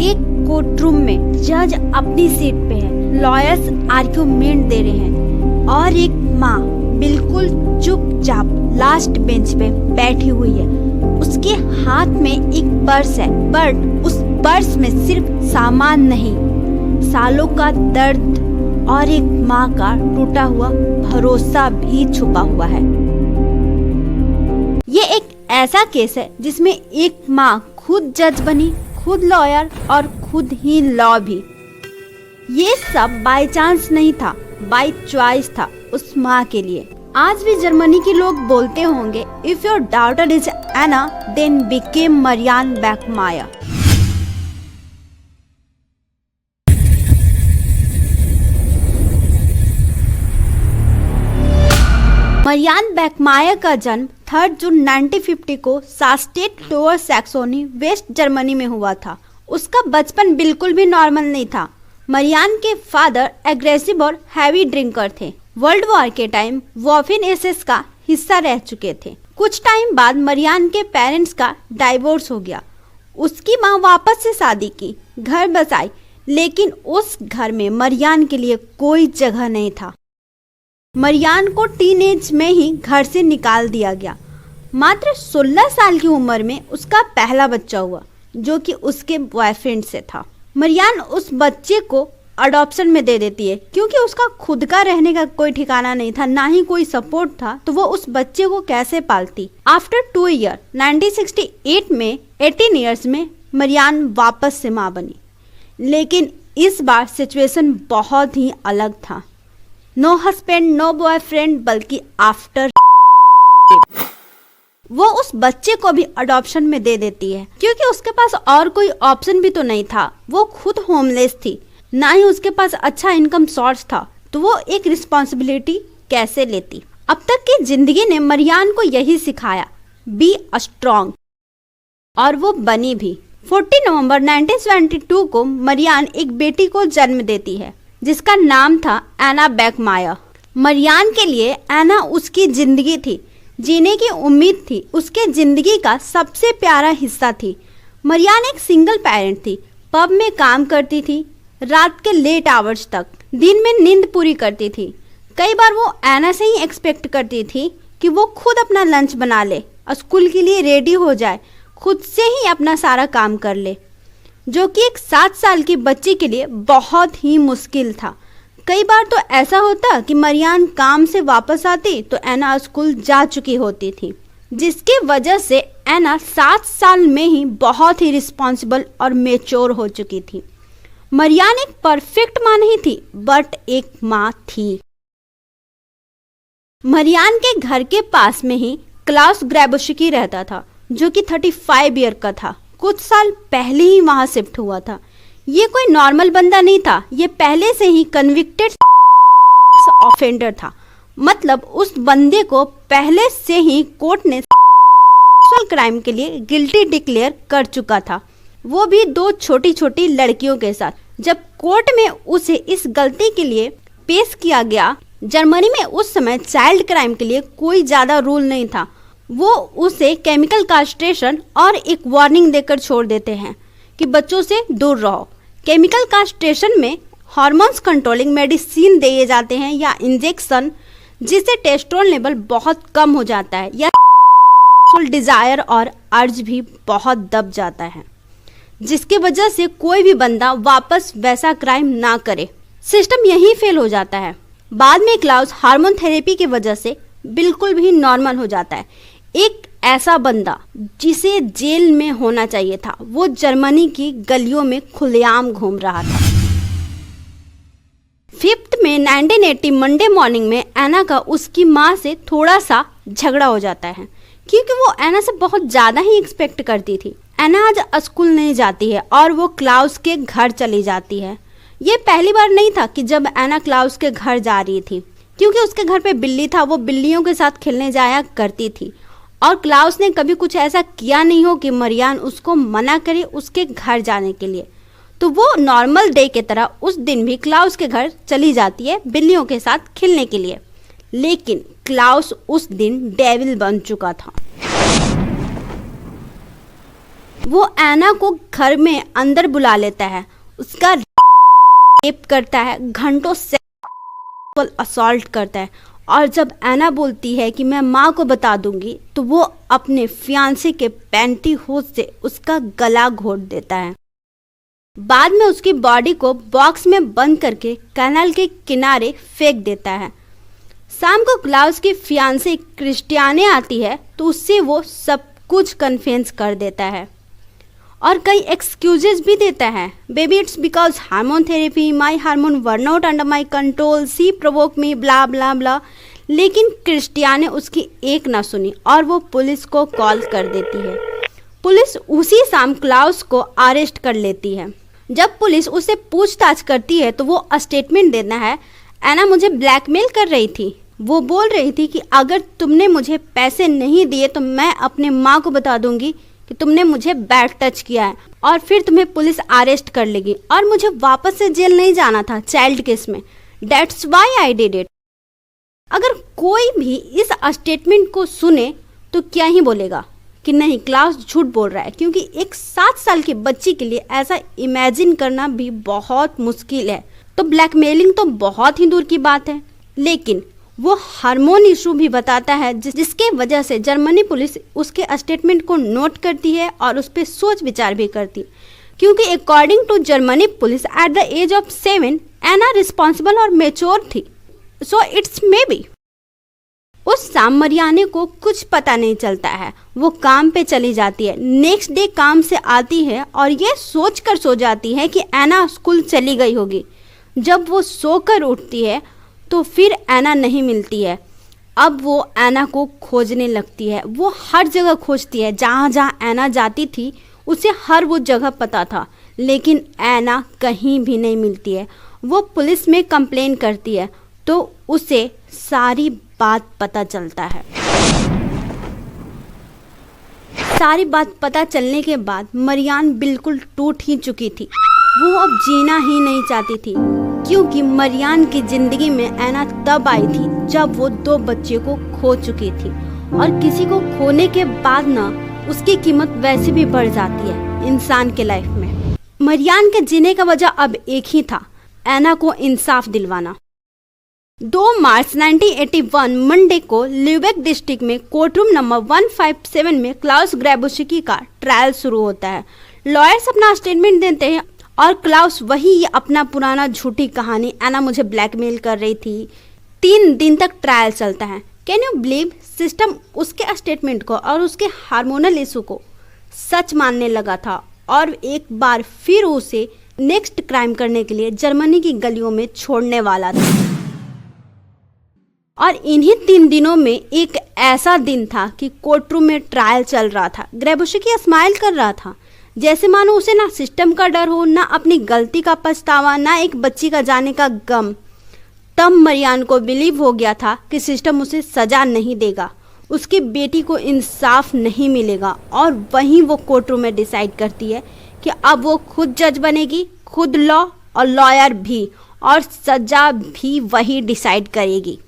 एक court room में जज अपनी सीट पे है, लॉयर्स आर्ग्यूमेंट दे रहे हैं और एक माँ बिल्कुल चुपचाप लास्ट बेंच पे बैठी हुई है। उसके हाथ में एक पर्स है, बट उस पर्स में सिर्फ सामान नहीं, सालों का दर्द और एक माँ का टूटा हुआ भरोसा भी छुपा हुआ है। ये एक ऐसा केस है जिसमें एक माँ खुद जज बनी, खुद लॉयर और खुद ही लॉ भी। ये सब बाय चांस नहीं था, बाय चॉइस था उस माँ के लिए। आज भी जर्मनी के लोग बोलते होंगे, if your daughter is Anna then became Marianne Bachmeier. Marianne Bachmeier का जन्म 3 जून 1950 को Sarstedt Lower Saxony West Germany में हुआ था। उसका बचपन बिल्कुल भी नॉर्मल नहीं था। मरियान के फादर एग्रेसिव और हैवी ड्रिंकर थे। वर्ल्ड वॉर के टाइम वॉफिन एसएस का हिस्सा रह चुके थे। कुछ टाइम बाद मरियान के पेरेंट्स का डाइवोर्स हो गया। उसकी माँ वापस से शादी की, घर बसाई, लेकिन उस घर में मरियान के लिए कोई जगह नहीं था। मरियान को टीनेज में ही घर से निकाल दिया गया। मात्र 16 साल की उम्र में उसका पहला बच्चा हुआ, जो कि उसके बॉयफ्रेंड से था। मरियान उस बच्चे को अडॉप्शन में दे देती है, क्योंकि उसका खुद का रहने का कोई ठिकाना नहीं था, ना ही कोई सपोर्ट था, तो वो उस बच्चे को कैसे पालती। आफ्टर 2 ईयर 1968 में 18 ईयर्स में मरियान वापस से माँ बनी, लेकिन इस बार सिचुएशन बहुत ही अलग था। नो हस्बैंड, नो बॉयफ्रेंड, बल्कि आफ्टर वो उस बच्चे को भी अडॉप्शन में दे देती है, क्योंकि उसके पास और कोई ऑप्शन भी तो नहीं था। वो खुद होमलेस थी, ना ही उसके पास अच्छा इनकम सोर्स था, तो वो एक रिस्पॉन्सिबिलिटी कैसे लेती। अब तक की जिंदगी ने मरियान को यही सिखाया, बी अ स्ट्रॉन्ग, और वो बनी भी। 14 नवंबर 1972 को मरियान एक बेटी को जन्म देती है, जिसका नाम था एना बैकमायर। मरियान के लिए एना उसकी जिंदगी थी, जीने की उम्मीद थी, उसके जिंदगी का सबसे प्यारा हिस्सा थी। मरियान एक सिंगल पेरेंट थी, पब में काम करती थी, रात के लेट आवर्स तक, दिन में नींद पूरी करती थी। कई बार वो एना से ही एक्सपेक्ट करती थी कि वो खुद अपना लंच बना ले, स्कूल के लिए रेडी हो जाए, खुद से ही अपना सारा काम कर ले, जो कि एक 7 साल की बच्ची के लिए बहुत ही मुश्किल था। कई बार तो ऐसा होता कि मरियान काम से वापस आती तो एना स्कूल जा चुकी होती थी, जिसकी वजह से एना 7 साल में ही बहुत ही रिस्पॉन्सिबल और मेच्योर हो चुकी थी। मरियान एक परफेक्ट माँ नहीं थी, बट एक माँ थी। मरियान के घर के पास में ही क्लाउस ग्रैबोशिकी रहता था, जो कि 35 ईयर का था। कुछ साल पहले ही वहां शिफ्ट हुआ था। ये कोई नॉर्मल बंदा नहीं था, ये पहले से ही कन्विक्टेड ऑफेंडर था। मतलब उस बंदे को पहले से ही कोर्ट ने सेक्सुअल क्राइम के लिए गिल्टी डिक्लेयर कर चुका था, वो भी 2 छोटी छोटी लड़कियों के साथ। जब कोर्ट में उसे इस गलती के लिए पेश किया गया, जर्मनी में उस समय चाइल्ड क्राइम के लिए कोई ज्यादा रूल नहीं था, वो उसे केमिकल कास्ट्रेशन और एक वार्निंग देकर छोड़ देते हैं कि बच्चों से दूर रहो। केमिकल कास्ट्रेशन में हार्मोन्स कंट्रोलिंग मेडिसिन दिए जाते हैं या इंजेक्शन, जिससे टेस्टोस्टेरोन लेवल बहुत कम हो जाता है, या डिजायर और अर्ज भी बहुत दब जाता है, जिसकी वजह से कोई भी बंदा वापस वैसा क्राइम ना करे। सिस्टम यही फेल हो जाता है। बाद में क्लाउस हार्मोन थेरेपी की वजह से बिल्कुल भी नॉर्मल हो जाता है। एक ऐसा बंदा जिसे जेल में होना चाहिए था, वो जर्मनी की गलियों में खुलेआम घूम रहा था। 5 मई 1980 मंडे मॉर्निंग में एना का उसकी माँ से थोड़ा सा झगड़ा हो जाता है, क्योंकि वो एना से बहुत ज़्यादा ही एक्सपेक्ट करती थी। एना आज स्कूल नहीं जाती है और वो क्लाउस के घर चली जाती है। ये पहली बार नहीं था कि जब एना क्लाउस के घर जा रही थी, क्योंकि उसके घर पे बिल्ली था, वो बिल्लियों के साथ खेलने जाया करती थी, और क्लाउस ने कभी कुछ ऐसा किया नहीं हो कि मरियान उसको मना करे उसके घर जाने के लिए। तो वो नॉर्मल डे की तरह उस दिन भी क्लाउस के घर चली जाती है बिल्लियों के साथ खेलने के लिए। लेकिन क्लाउस उस दिन डेविल बन चुका था। वो एना को घर में अंदर बुला लेता है, उसका रेप करता है, घंटों सेक्सुअल असॉल्ट करता है। और जब एना बोलती है कि मैं माँ को बता दूंगी, तो वो अपने फियांसे के पैंटीहोज से उसका गला घोट देता है। बाद में उसकी बॉडी को बॉक्स में बंद करके कैनाल के किनारे फेंक देता है। शाम को क्लाउस की फियांसे क्रिस्टियाने आती है तो उससे वो सब कुछ कन्फेस कर देता है और कई एक्सक्यूजेस भी देता है। Baby it's because hormone therapy, my hormone were not under my control, she provoke me, blah blah blah. लेकिन क्रिस्टियाने उसकी एक ना सुनी और वो पुलिस को कॉल कर देती है। पुलिस उसी शाम क्लाउस को अरेस्ट कर लेती है। जब पुलिस उससे पूछताछ करती है तो वो स्टेटमेंट देता है, एना मुझे ब्लैकमेल कर रही थी। वो बोल रही थी कि अगर तुमने मुझे पैसे नहीं दिए तो मैं अपने माँ को बता दूंगी कि तुमने मुझे बैड टच किया है और फिर तुम्हें पुलिस अरेस्ट कर लेगी और मुझे वापस से जेल नहीं जाना था चाइल्ड केस में। That's why I did it. अगर कोई भी इस स्टेटमेंट को सुने तो क्या ही बोलेगा कि नहीं, क्लाउस झूठ बोल रहा है, क्योंकि एक 7 साल की बच्ची के लिए ऐसा इमेजिन करना भी बहुत मुश्किल है। तो ब्लैकमेलिंग तो बहुत ही दूर की बात है, लेकिन वो हार्मोन इशू भी बताता है जिसके वजह से जर्मनी पुलिस उसके स्टेटमेंट को नोट करती है और उस पर सोच विचार भी करती है, क्योंकि according to Germany police at the age of 7 Anna responsible और मेच्योर थी। So it's maybe. उस शाम मरियाने को कुछ पता नहीं चलता है, वो काम पे चली जाती है। नेक्स्ट डे काम से आती है और ये सोच कर सो जाती है कि एना स्कूल चली गई होगी। जब वो सोकर उठती है तो फिर एना नहीं मिलती है। अब वो एना को खोजने लगती है। वो हर जगह खोजती है, जहाँ जहाँ एना जाती थी उसे हर वो जगह पता था, लेकिन एना कहीं भी नहीं मिलती है। वो पुलिस में कंप्लेन करती है तो उसे सारी बात पता चलता है। सारी बात पता चलने के बाद मरियान बिल्कुल टूट ही चुकी थी। वो अब जीना ही नहीं चाहती थी, क्योंकि मरियान की जिंदगी में एना तब आई थी जब वो 2 बच्चे को खो चुकी थी, और किसी को खोने के बाद ना उसकी कीमत वैसे भी बढ़ जाती है इंसान के लाइफ में। मरियान के जीने का वजह अब एक ही था, एना को इंसाफ दिलवाना। 2 मार्च 1981 मंडे को ल्यूबेक डिस्ट्रिक्ट में कोर्ट रूम नंबर 157 में क्लाउस ग्रैबुस्की का ट्रायल शुरू होता है। लॉयर्स अपना स्टेटमेंट देते हैं और क्लाउस वही अपना पुराना झूठी कहानी, एना मुझे ब्लैकमेल कर रही थी। 3 दिन तक ट्रायल चलता है। कैन यू बिलीव, सिस्टम उसके स्टेटमेंट को और उसके हार्मोनल इशू को सच मानने लगा था और एक बार फिर उसे नेक्स्ट क्राइम करने के लिए जर्मनी की गलियों में छोड़ने वाला था। और इन्हीं 3 दिनों में एक ऐसा दिन था कि कोर्ट रूम में ट्रायल चल रहा था। ग्रैबुस्की स्माइल कर रहा था, जैसे मानो उसे ना सिस्टम का डर हो, ना अपनी गलती का पछतावा, ना एक बच्ची का जाने का गम। तब मरियान को बिलीव हो गया था कि सिस्टम उसे सजा नहीं देगा, उसकी बेटी को इंसाफ नहीं मिलेगा। और वहीं वो कोर्ट रूम में डिसाइड करती है कि अब वो खुद जज बनेगी, खुद लॉ और लॉयर भी, और सजा भी वही डिसाइड करेगी।